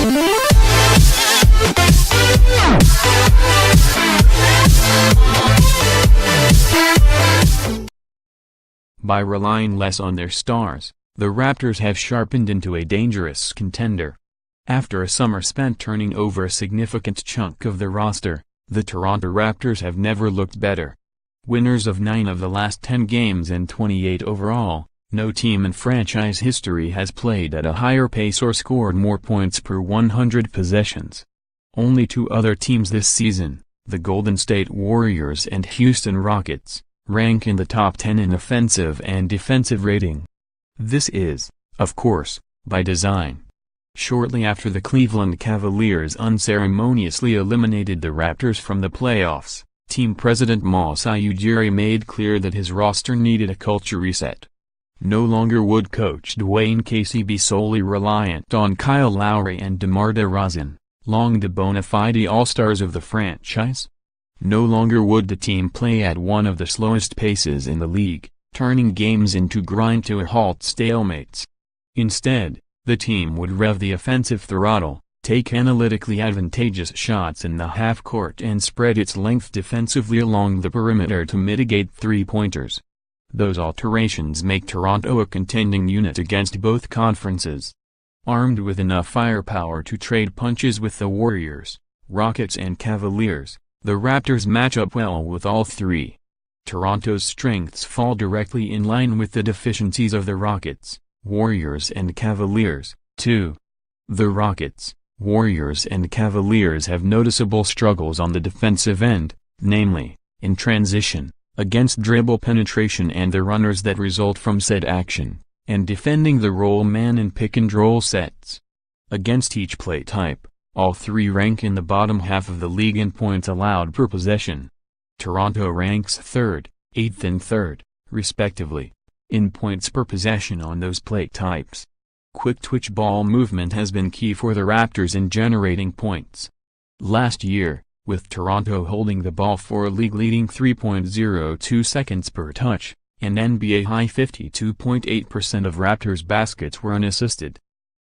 By relying less on their stars, the Raptors have sharpened into a dangerous contender. After a summer spent turning over a significant chunk of the roster, the Toronto Raptors have never looked better. Winners of 9 of the last 10 games and 28 overall, no team in franchise history has played at a higher pace or scored more points per 100 possessions. Only 2 other teams this season, the Golden State Warriors and Houston Rockets, rank in the top 10 in offensive and defensive rating. This is, of course, by design. Shortly after the Cleveland Cavaliers unceremoniously eliminated the Raptors from the playoffs, team president Masai Ujiri made clear that his roster needed a culture reset. No longer would Coach Dwane Casey be solely reliant on Kyle Lowry and DeMar DeRozan, long the bona fide all-stars of the franchise. No longer would the team play at one of the slowest paces in the league, turning games into grind-to-a-halt stalemates. Instead, the team would rev the offensive throttle, take analytically advantageous shots in the half-court and spread its length defensively along the perimeter to mitigate three-pointers. Those alterations make Toronto a contending unit against both conferences. Armed with enough firepower to trade punches with the Warriors, Rockets and Cavaliers, the Raptors match up well with all three. Toronto's strengths fall directly in line with the deficiencies of the Rockets, Warriors and Cavaliers, too. The Rockets, Warriors and Cavaliers have noticeable struggles on the defensive end, namely, in transition, against dribble penetration and the runners that result from said action, and defending the roll man in pick-and-roll sets. Against each play type, all three rank in the bottom half of the league in points allowed per possession. Toronto ranks 3rd, 8th and 3rd, respectively, in points per possession on those play types. Quick twitch ball movement has been key for the Raptors in generating points. Last year, with Toronto holding the ball for a league-leading 3.02 seconds per touch, an NBA-high 52.8% of Raptors baskets were unassisted.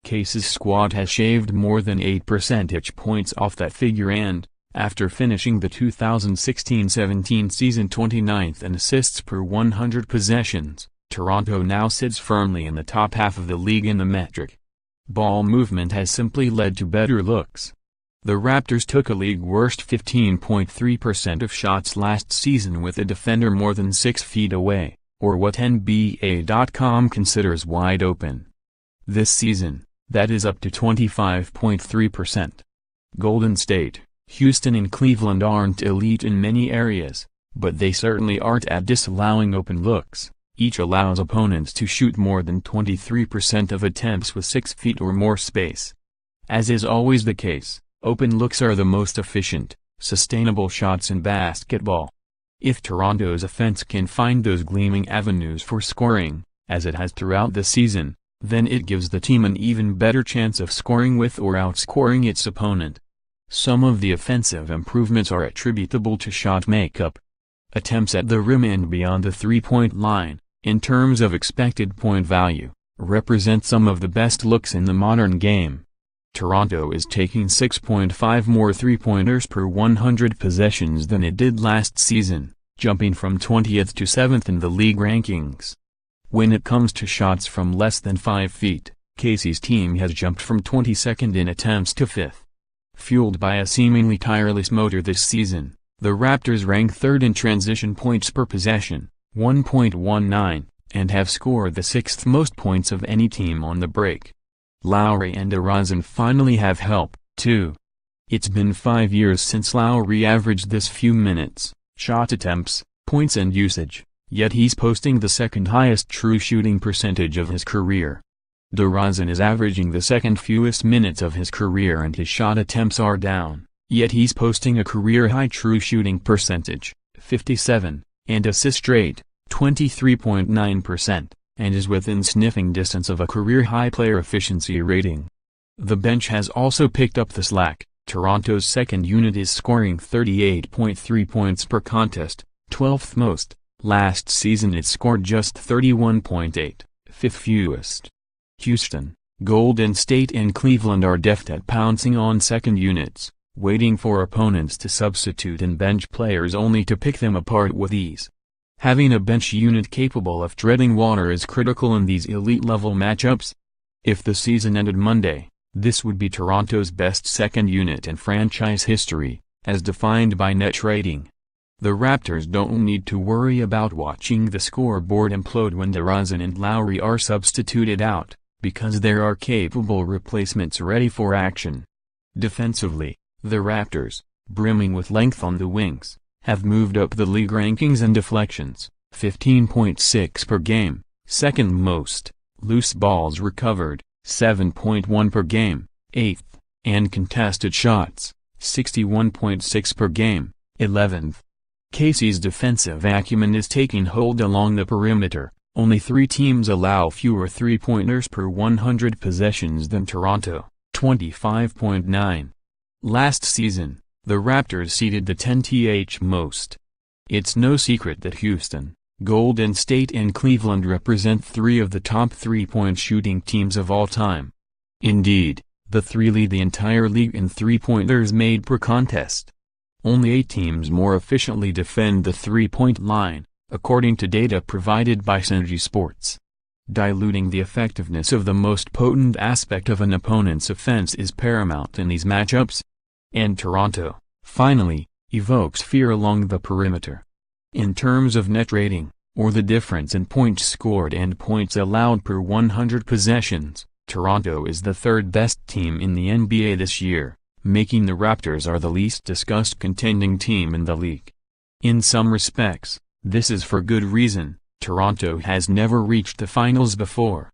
Casey's squad has shaved more than 8 percentage points off that figure and, after finishing the 2016-17 season 29th in assists per 100 possessions, Toronto now sits firmly in the top half of the league in the metric. Ball movement has simply led to better looks. The Raptors took a league-worst 15.3% of shots last season with a defender more than 6 feet away, or what NBA.com considers wide open. This season, that is up to 25.3%. Golden State, Houston and Cleveland aren't elite in many areas, but they certainly aren't at disallowing open looks. Each allows opponents to shoot more than 23% of attempts with 6 feet or more space. As is always the case, open looks are the most efficient, sustainable shots in basketball. If Toronto's offense can find those gleaming avenues for scoring, as it has throughout the season, then it gives the team an even better chance of scoring with or outscoring its opponent. Some of the offensive improvements are attributable to shot makeup. Attempts at the rim and beyond the three-point line, in terms of expected point value, represent some of the best looks in the modern game. Toronto is taking 6.5 more three-pointers per 100 possessions than it did last season, jumping from 20th to 7th in the league rankings. When it comes to shots from less than 5 feet, Casey's team has jumped from 22nd in attempts to 5th. Fueled by a seemingly tireless motor this season, the Raptors rank 3rd in transition points per possession, 1.19, and have scored the 6th most points of any team on the break. Lowry and DeRozan finally have help, too. It's been 5 years since Lowry averaged this few minutes, shot attempts, points and usage, yet he's posting the second highest true shooting percentage of his career. DeRozan is averaging the second fewest minutes of his career and his shot attempts are down, yet he's posting a career-high true shooting percentage, 57, and assist rate, 23.9%, and is within sniffing distance of a career-high player efficiency rating. The bench has also picked up the slack. Toronto's second unit is scoring 38.3 points per contest, 12th most. Last season it scored just 31.8, 5th fewest. Houston, Golden State and Cleveland are deft at pouncing on second units, waiting for opponents to substitute and bench players only to pick them apart with ease. Having a bench unit capable of treading water is critical in these elite-level matchups. If the season ended Monday, this would be Toronto's best second unit in franchise history, as defined by net rating. The Raptors don't need to worry about watching the scoreboard implode when DeRozan and Lowry are substituted out, because there are capable replacements ready for action. Defensively, the Raptors, brimming with length on the wings, have moved up the league rankings in deflections, 15.6 per game, second most, loose balls recovered, 7.1 per game, 8th, and contested shots, 61.6 per game, 11th. Casey's defensive acumen is taking hold along the perimeter. Only 3 teams allow fewer three-pointers per 100 possessions than Toronto, 25.9. Last season, the Raptors ceded the 10th most. It's no secret that Houston, Golden State and Cleveland represent 3 of the top three-point shooting teams of all time. Indeed, the 3 lead the entire league in three-pointers made per contest. Only 8 teams more efficiently defend the three-point line, according to data provided by Synergy Sports. Diluting the effectiveness of the most potent aspect of an opponent's offense is paramount in these matchups. And Toronto, finally, evokes fear along the perimeter. In terms of net rating, or the difference in points scored and points allowed per 100 possessions, Toronto is the 3rd best team in the NBA this year, making the Raptors are the least discussed contending team in the league. In some respects, this is for good reason. Toronto has never reached the finals before.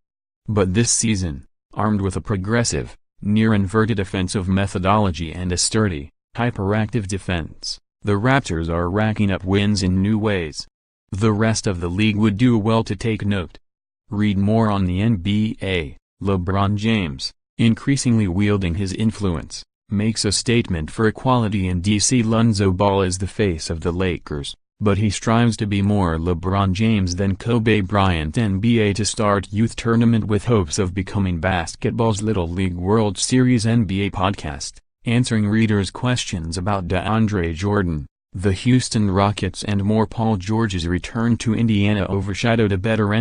But this season, armed with a progressive, near-inverted offensive methodology and a sturdy, hyperactive defense, the Raptors are racking up wins in new ways. The rest of the league would do well to take note. Read more on the NBA. LeBron James, increasingly wielding his influence, makes a statement for equality in D.C. Lonzo Ball is the face of the Lakers, but he strives to be more LeBron James than Kobe Bryant. NBA to start youth tournament with hopes of becoming basketball's Little League World Series. NBA podcast, answering readers' questions about DeAndre Jordan, the Houston Rockets and more. Paul George's return to Indiana overshadowed a better